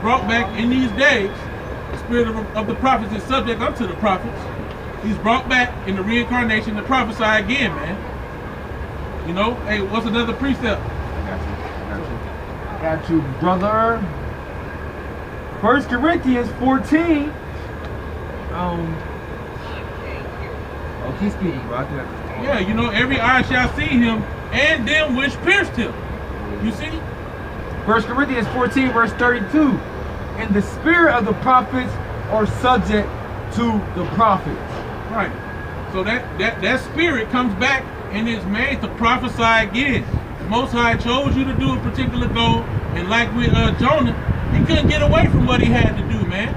brought back in these days. The spirit of the prophets is subject unto the prophets. He's brought back in the reincarnation to prophesy again, man. You know, hey, what's another precept? Got you, brother. 1 Corinthians 14. Oh, keep speaking, bro. Yeah, you know, every eye shall see him, and them which pierced him. You see? 1 Corinthians 14, verse 32. And the spirit of the prophets are subject to the prophets. Right. So that spirit comes back and is made to prophesy again. The Most High chose you to do a particular goal, and like with Jonah, he couldn't get away from what he had to do, man.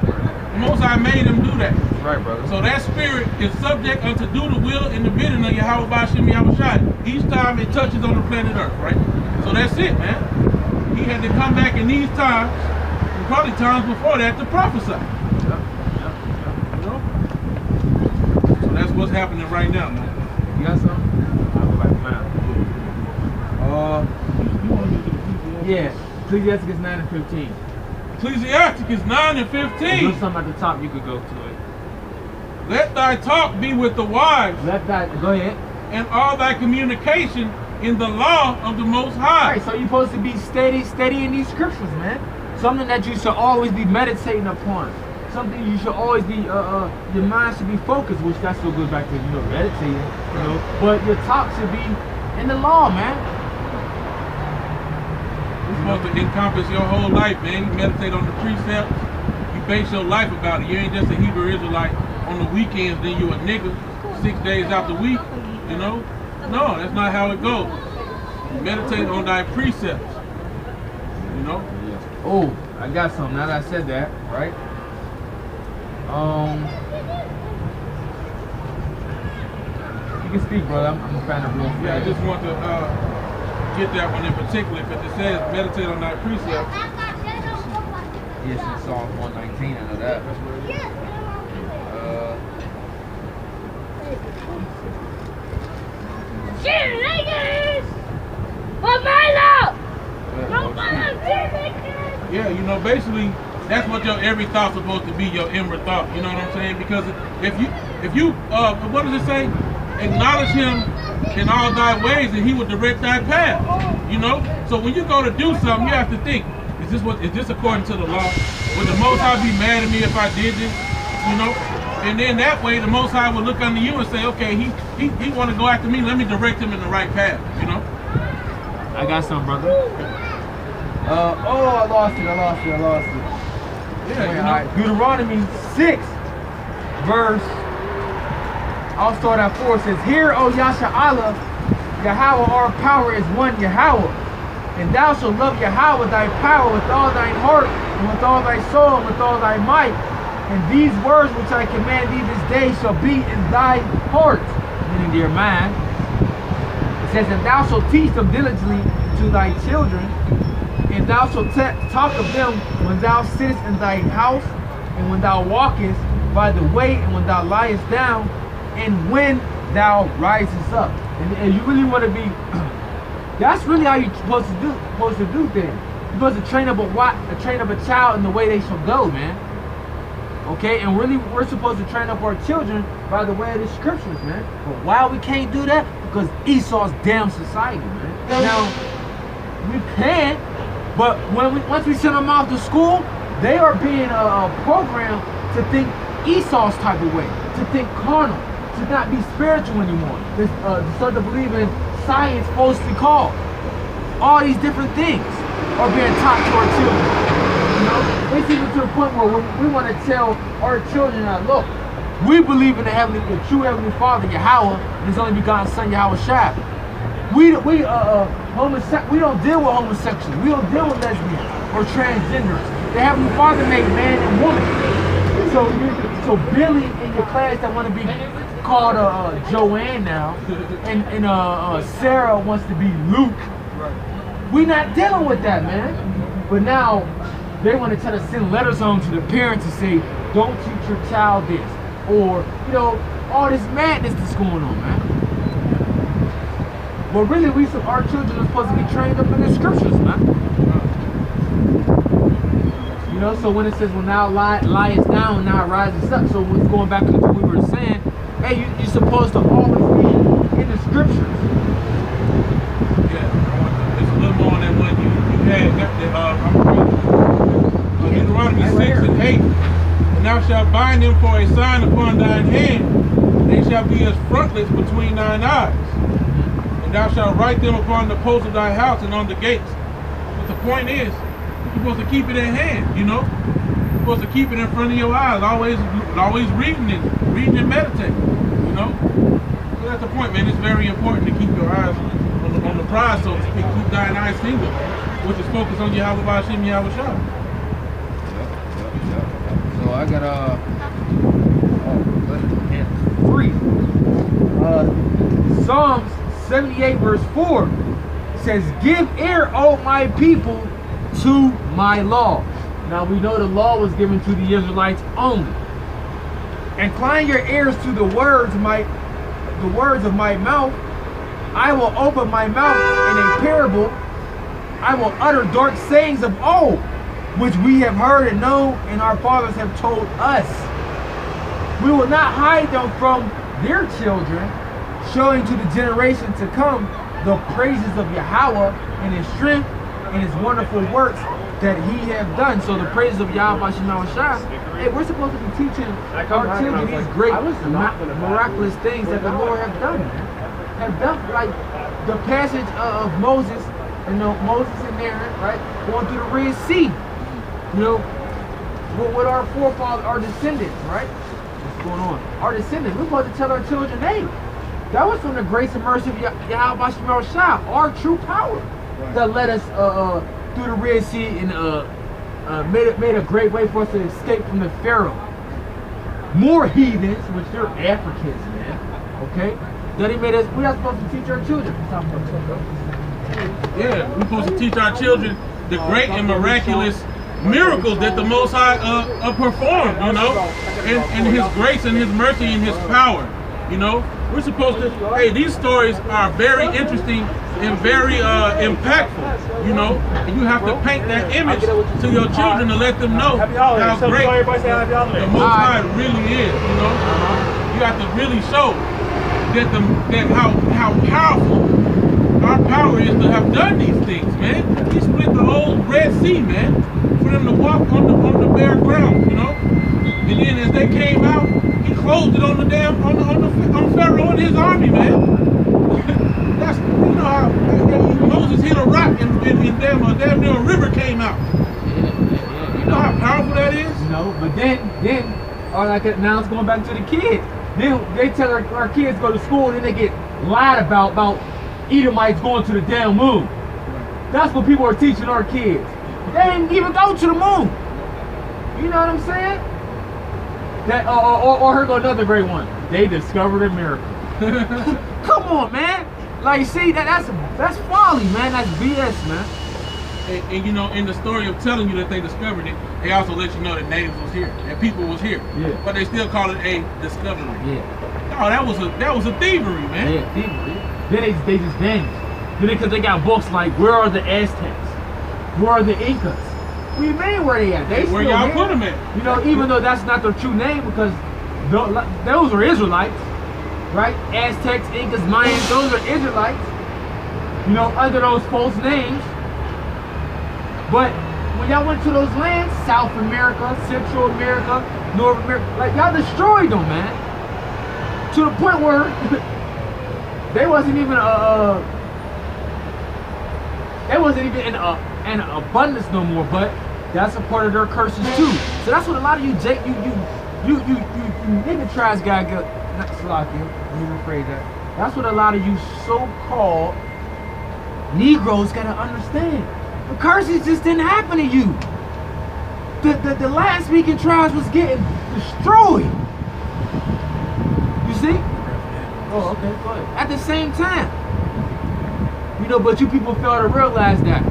The Most High made him do that. Right, brother. So that spirit is subject unto do the will and the bidding of Yahweh Bashim Yahushai each time it touches on the planet Earth, right? So that's it, man. He had to come back in these times, and probably times before that, to prophesy. You know? So that's what's happening right now, man. You got something? I'll go back to yeah, Ecclesiastes 9 and 15. Ecclesiastes 9 and 15. There's something at the top, you could go to it. Let thy talk be with the wise. Go ahead. And all thy communication in the law of the Most High. Right, so you're supposed to be steady in these scriptures, man. Something that you should always be meditating upon. Something you should always be, your mind should be focused, which that still goes back to, you know, meditating, you know. But your talk should be in the law, man. It's supposed to encompass your whole life, man. You meditate on the precepts. You base your life about it. You ain't just a Hebrew Israelite on the weekends, then you a nigga 6 days out the week, you know? No, that's not how it goes. You meditate on thy precepts, you know? Oh, I got something. Now that I said that, right? You can speak, brother. I'm a fan of real fast. Yeah, I just want to get that one in particular because it says meditate on thy precepts. Yes, in Psalm 119, I know that. Yeah, you know, basically, that's what your every thought's supposed to be, your inward thought. You know what I'm saying? Because if you, what does it say? Acknowledge him in all thy ways, and he will direct thy path. You know. So when you go to do something, you have to think: is this according to the law? Would the Most High be mad at me if I did this? You know. And then that way, the Most High will look unto you and say, okay, he want to go after me. Let me direct him in the right path. You know. I got some, brother. I lost it. Yeah, you know. Right. Deuteronomy 6, verse. I'll start at 4. It says, "Hear, O Yasha Allah, Yahweh, our power is one Yahweh, and thou shalt love Yahweh thy power with all thine heart, and with all thy soul, and with all thy might. And these words which I command thee this day shall be in thy heart," meaning their mind. It says, "And thou shalt teach them diligently to thy children, and thou shalt talk of them when thou sittest in thy house, and when thou walkest by the way, and when thou liest down, and when thou risest up." And you really want to be, that's really how you're supposed to do things. You're supposed to train up a child in the way they shall go, man. Okay, and really we're supposed to train up our children by the way of the scriptures, man. But why we can't do that? Because Esau's damn society, man. Now, we can, but once we send them off to school, they are being programmed to think Esau's type of way, to think carnal, to not be spiritual anymore, to start to believe in science, falsely called. All these different things are being taught to our children. You know, it's even to the point where we want to tell our children that, look, we believe in the true heavenly Father Yahweh and His only begotten Son Yahweh Shai. We don't deal with homosexuals. We don't deal with lesbians or transgenders. The heavenly Father made man and woman. So Billy in your class that want to be called Joanne now, and Sarah wants to be Luke. We're not dealing with that, man. But now they want to try to send letters home to the parents and say, don't teach your child this, or all this madness that's going on, man. But really, our children are supposed to be trained up in the scriptures, man. know, so when it says, well, now lies down, now it rises up. So what's going back to what we were saying, hey, you're supposed to always be in the scriptures. Yeah, it's a little more than what you had. Deuteronomy 6 and 8. And thou shalt bind them for a sign upon thine hand. They shall be as frontlets between thine eyes. And thou shalt write them upon the posts of thy house and on the gates. But the point is, you're supposed to keep it in hand, you know? You're supposed to keep it in front of your eyes, always reading and meditating, you know? So that's the point, man. It's very important to keep your eyes on the prize, so to speak. Keep thine eyes single, which is focused on Yahweh Ba'Shem Yahweh Shah. So I got 3. Psalms 78 verse 4 says, give ear, O my people, to my law. Now we know the law was given to the Israelites only. Incline your ears to the words of my mouth. I will open my mouth in a parable. I will utter dark sayings of old, which we have heard and known, and our fathers have told us. We will not hide them from their children, showing to the generation to come the praises of Yahweh and his strength and his wonderful works that he have done. So the praises of Yahweh Shah. Hey, we're supposed to be teaching our children these great miraculous things that the Lord have done. Have done, like the passage of Moses, Moses and Aaron, right, going through the Red Sea. You know, with our forefathers, our descendants, right? What's going on? Our descendants. We're supposed to tell our children, hey, that was from the grace and mercy of Yahweh Shah, our true power, that led us through the Red Sea and made a great way for us to escape from the Pharaoh. More heathens, which they're Africans, man. Okay? That he made us. We are supposed to teach our children. Yeah, we're supposed to teach our children the great and miraculous miracles that the Most High performed, you know, and his grace and his mercy and his power, you know. We're supposed to, hey, these stories are very interesting and very impactful, you know, and you have to paint that image to your children to let them know how great the Most High really is, you know. You have to really show that how powerful our power is to have done these things, man. He split the whole Red Sea, man, for them to walk on the bare ground, you know. And then as they came out, he closed it on the Pharaoh and his army, man. That's, you know how Moses hit a rock and damn near a river came out. You know how powerful that is? You know, but then now it's going back to the kids. Then they tell our kids go to school and then they get lied about Edomites going to the damn moon. That's what people are teaching our kids. They didn't even go to the moon. You know what I'm saying? That or here go another great one. They discovered a miracle. Come on, man. Like, see, that's folly, man. That's BS, man. And you know, in the story of telling you that they discovered it, they also let you know that natives was here, that people was here. Yeah. But they still call it a discovery. Yeah. Oh, that was a thievery, man. Yeah, thievery. Then they just vanished. Then because they got books like, where are the Aztecs? Where are the Incas? What do you mean where they at? They where y'all put them at? You know, even though that's not their true name, because those are Israelites, right? Aztecs, Incas, Mayans, those are Israelites. You know, under those false names. But when y'all went to those lands, South America, Central America, North America, like y'all destroyed them, man. To the point where they wasn't even in abundance no more. But that's a part of their curses too. So that's what a lot of you nigga tribes got not Slovakia. Let me rephrase that. That's what a lot of you so-called Negroes gotta understand. The curses just didn't happen to you. The last speaking tribes was getting destroyed. You see? Oh, okay, go ahead. At the same time. You know, but you people fail to realize that.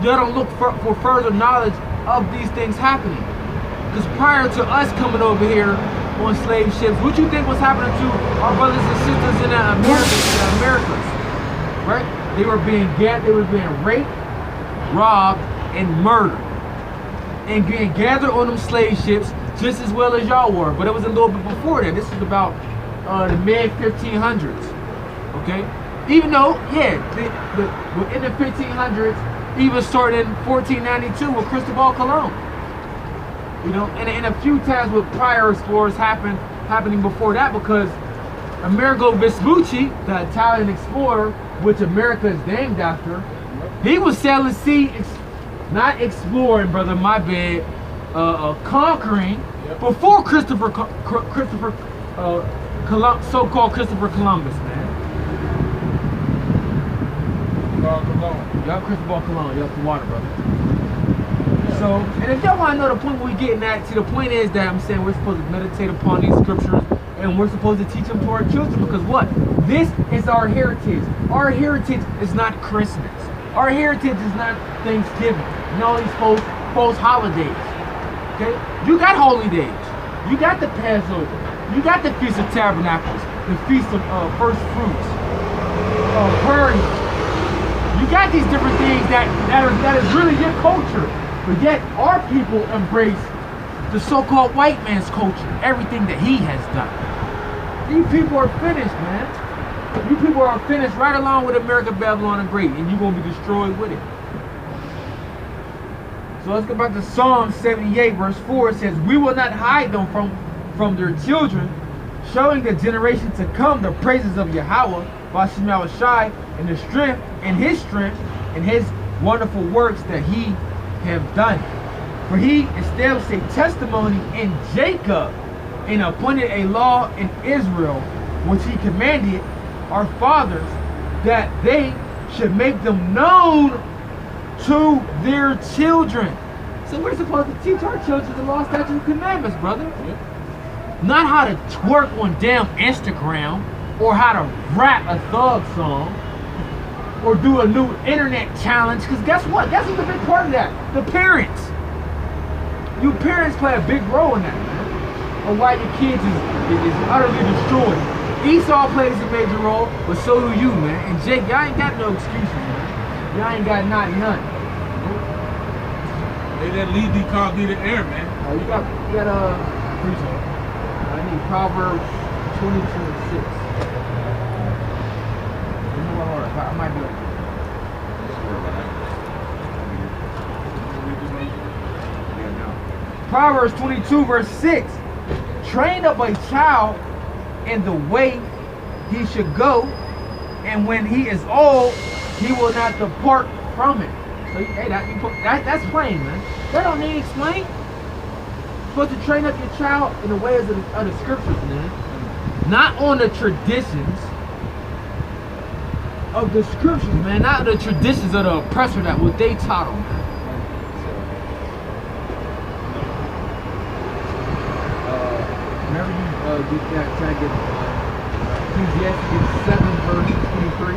Y'all don't look for further knowledge of these things happening. Because prior to us coming over here on slave ships, what you think was happening to our brothers and sisters in the Americas? Right? They were being raped, robbed, and murdered. and getting gathered on them slave ships just as well as y'all were. But it was a little bit before that. This is about the mid 1500s. Okay, even though in the 1500s, even starting in 1492 with Cristobal Colon. You know, and a few times with prior explorers happening before that, because Amerigo Vespucci, the Italian explorer, which America is named after, he was sailing sea, not exploring, brother, my bad, conquering, before so-called Christopher Columbus, man. Yup, Cristobal Colon, yup, the water, brother. So, and if y'all want to know the point we're getting at, the point is that I'm saying we're supposed to meditate upon these scriptures, and we're supposed to teach them to our children, because what? This is our heritage. Our heritage is not Christmas. Our heritage is not Thanksgiving and all these false holidays. Okay? You got holy days. You got the Passover. You got the Feast of Tabernacles, the Feast of First Fruits, Purim. You got these different things that is really your culture. But yet our people embrace the so-called white man's culture, everything that he has done. You people are finished, man. You people are finished right along with America, Babylon, and Great, and you're going to be destroyed with it. So let's go back to Psalm 78, verse 4. It says, we will not hide them from their children, showing the generation to come the praises of Yahweh, Bashem Yahushai, and the strength, and his wonderful works that he have done. For he established a testimony in Jacob and appointed a law in Israel, which he commanded our fathers, that they should make them known to their children. So we're supposed to teach our children the law, statutes, and commandments, brother. Not how to twerk on damn Instagram, or how to rap a thug song, or do a new internet challenge. Because guess what? Guess who's a big part of that? The parents. You parents play a big role in that, man. Or why your kids is utterly destroyed. Esau plays a major role, but so do you, man. And Jake, y'all ain't got no excuses, man. Y'all ain't got none. They that lead thee called thee the air, man. Oh, you got appreciate it. I need Proverbs 22 and 6. You know what, I might be like Proverbs 22 verse 6. Train up a child in the way he should go, and when he is old, he will not depart from it. So hey, that's plain, man. That don't need explain. You're supposed to train up your child in the ways of the scriptures, man. Not on the traditions of the scriptures, man. Not the traditions of the oppressor that what they taught them, man. Whenever you get that, try to get Ecclesiastes 7 verse 23.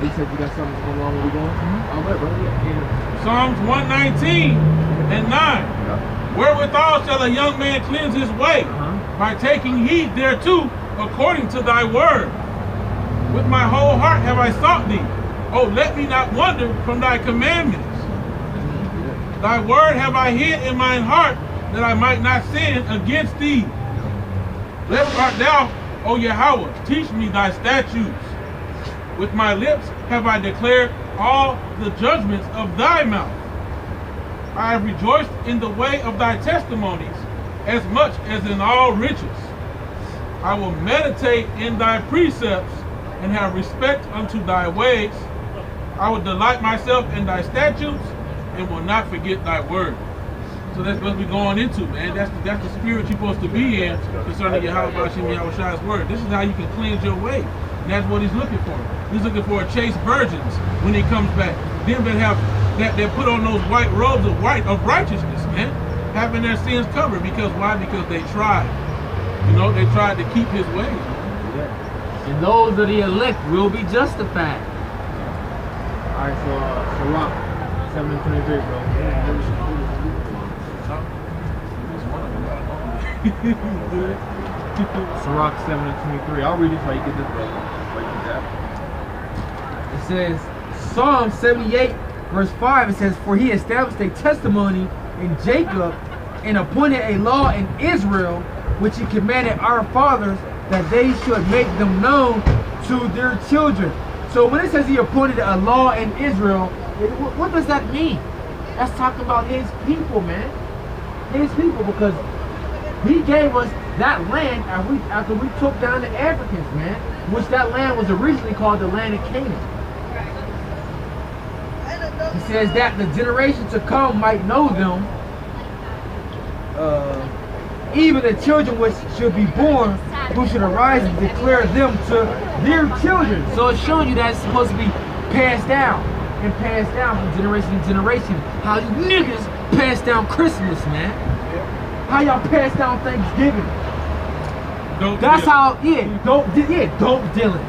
You said you got something going on where we going? All right, brother. Yeah. Psalms 119 and 9. Wherewithal shall a young man cleanse his way? By taking heed thereto, according to thy word. With my whole heart have I sought thee. Oh, let me not wander from thy commandments. Thy word have I hid in mine heart, that I might not sin against thee. Blessed art thou, O Yahweh, teach me thy statutes. With my lips have I declared all the judgments of thy mouth. I have rejoiced in the way of thy testimonies, as much as in all riches. I will meditate in thy precepts, and have respect unto thy ways. I will delight myself in thy statutes, and will not forget thy word. So that's what we're going into, man. That's the spirit you're supposed to be in concerning Yahweh Bashem Yahushua's word. This is how you can cleanse your way. And that's what he's looking for. He's looking for chaste virgins when he comes back. Them that put on those white robes of righteousness, man. Having their sins covered. Because why? Because they tried. You know, they tried to keep his ways. Yeah. And those of the elect will be justified. Alright, so Sirach 7:23, bro. Sirach 7:23. I'll read it so you get this, brother. It says, Psalm 78 Verse 5, it says, for he established a testimony in Jacob and appointed a law in Israel, which he commanded our fathers that they should make them known to their children. So when it says he appointed a law in Israel, what does that mean? That's talking about his people, man. His people, because he gave us that land after we took down the Africans, man, which that land was originally called the land of Canaan. He says that the generation to come might know them, even the children which should be born, who should arise and declare them to their children. So it's showing you that it's supposed to be passed down and passed down from generation to generation. How you niggas pass down Christmas, man. How y'all pass down Thanksgiving. That's how, dope Dylan.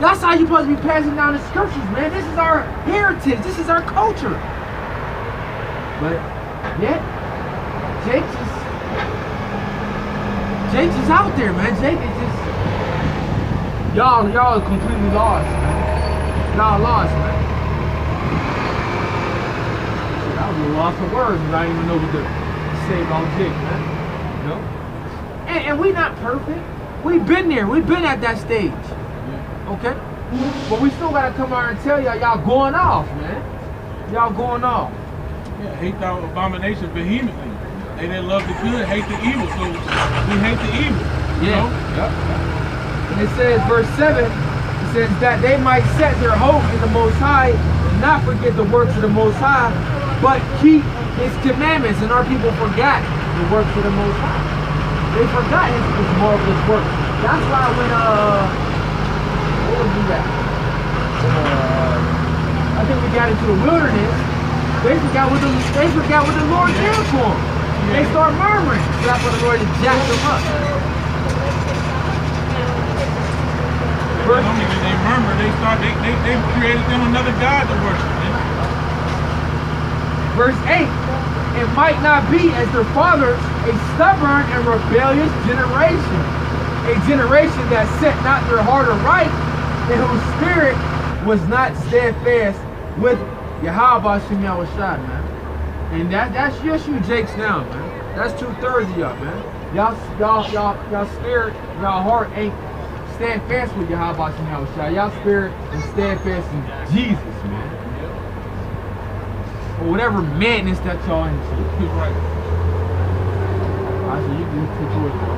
That's how you supposed to be passing down the scriptures, man. This is our heritage. This is our culture. But yet, Jake's just out there, man. Jake is just y'all are completely lost, man. Y'all lost, man. I was lost for words, and I didn't even know what to say about Jake, man. You know? And we not perfect. We've been there. We've been at that stage. Okay? But we still gotta come out and tell y'all going off, man. Y'all going off. Yeah, hate the abomination vehemently. They that love the good hate the evil, so we hate the evil. You know? Yep. And it says, verse 7, it says that they might set their hope in the Most High and not forget the works of the Most High, but keep his commandments. And our people forgot the works of the Most High. They forgot his marvelous works. That's why when what was that? I think we got into the wilderness. They forgot what the Lord did for them. They start murmuring. That's what the Lord just jacked them up. Not only did they murmur, they created them another God to worship. Verse 8, it might not be as their fathers, a stubborn and rebellious generation, a generation that set not their heart aright, and whose spirit was not steadfast with Yahweh Shem Yahushua, man. And that's just you Jakes now, man. That's 2/3 of y'all, man. Y'all spirit, y'all heart ain't stand fast with Yahweh Shem Yahushua. Y'all spirit is steadfast in Jesus, man. Or whatever madness that y'all into. Right. Alright, so you can take yours, bro.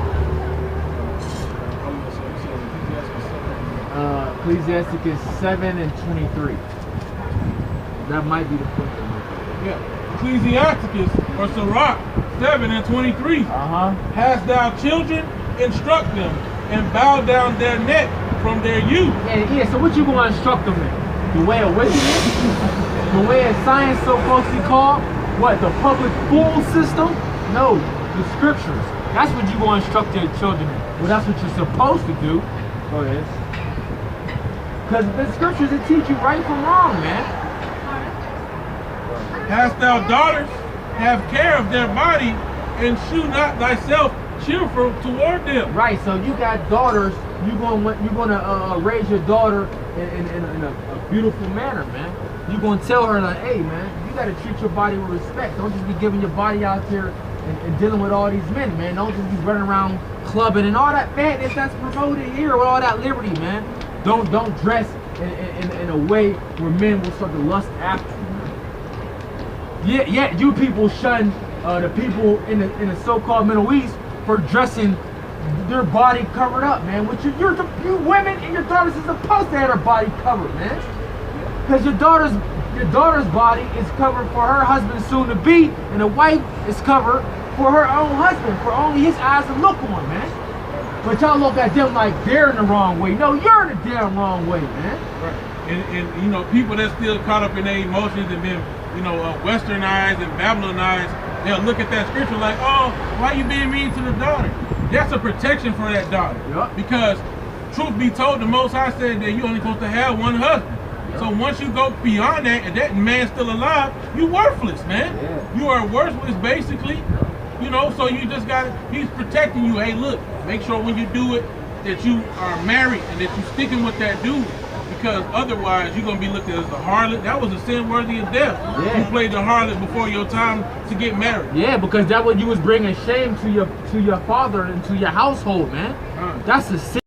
Ecclesiasticus 7:23. That might be the point. Yeah. Ecclesiasticus or Sirach 7:23. Hast thou children, instruct them, and bow down their neck from their youth. Yeah, so what you gonna instruct them in? The way of wickedness? The way of science so falsely called? What, the public school system? No, the scriptures. That's what you gonna instruct your children in. Well, that's what you're supposed to do. Go ahead. Because the scriptures that teach you right from wrong, man. Hast thou daughters, have care of their body, and shew not thyself cheerful toward them. Right, so you got daughters, you're gonna raise your daughter in a beautiful manner, man. You're gonna tell her like, hey man, you gotta treat your body with respect. Don't just be giving your body out there and dealing with all these men, man. Don't just be running around clubbing and all that madness that's promoted here with all that liberty, man. Don't dress in a way where men will start to lust after you, man. Yeah, you people shun the people in the so-called Middle East for dressing their body covered up, man. Which you women and your daughters is supposed to have their body covered, man. Because your daughter's body is covered for her husband soon to be, and the wife is covered for her own husband, for only his eyes to look on, man. But y'all look at them like they're in the wrong way. No, you're in the damn wrong way, man. Right. And you know, people that's still caught up in their emotions and been, westernized and Babylonized, they'll look at that scripture like, oh, why you being mean to the daughter? That's a protection for that daughter. Yep. Because truth be told, the Most High said that you only supposed to have one husband. Yep. So once you go beyond that, and that man's still alive, you worthless, man. Yeah. You are worthless, basically. So you just he's protecting you. Hey, look, make sure when you do it that you are married and that you're sticking with that dude. because otherwise you're gonna be looked at as a harlot. That was a sin worthy of death. Yeah. You played the harlot before your time to get married. Yeah, because that what you was bringing shame to your father and to your household, man. That's a sin.